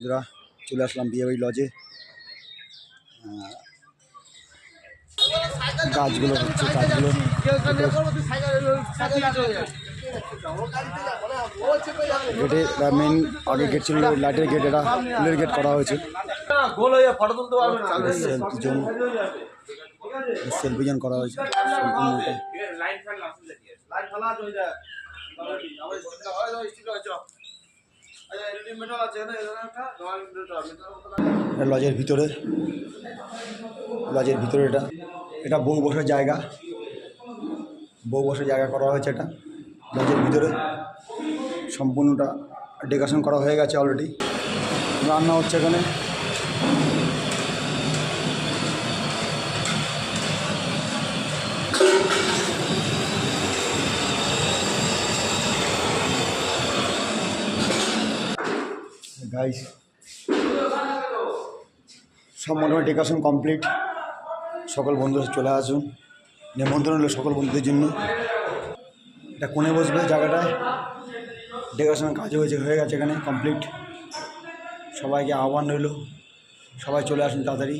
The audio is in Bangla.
বন্ধুরা চলে আসলাম বিয়েবাড়ি লজে। কাজগুলো হচ্ছে, কাজগুলো গেটে মেন আগে গেট ছিল লাইটের গেট, এটা ফুলের গেট করা হয়েছে। সেলফি জোন করা হয়েছে লজের ভিতরে। লজের ভিতরে এটা বউ বসার জায়গা, বউ বসার জায়গা করা হয়েছে। এটা লজের ভিতরে সম্পূর্ণটা ডেকোরেশন করা হয়ে গেছে অলরেডি। রান্না হচ্ছে এখানে। গাইস সব মোটামুটি ডেকোরেশন কমপ্লিট। সকল বন্ধুরা চলে আসুন, নিমন্ত্রণ হলো সকল বন্ধুদের জন্য। এটা কোণে বসবে জায়গাটায়, ডেকোরেশনের কাজ হয়ে গেছে এখানে কমপ্লিট। সবাইকে আহ্বান রইল, সবাই চলে আসুন তাড়াতাড়ি।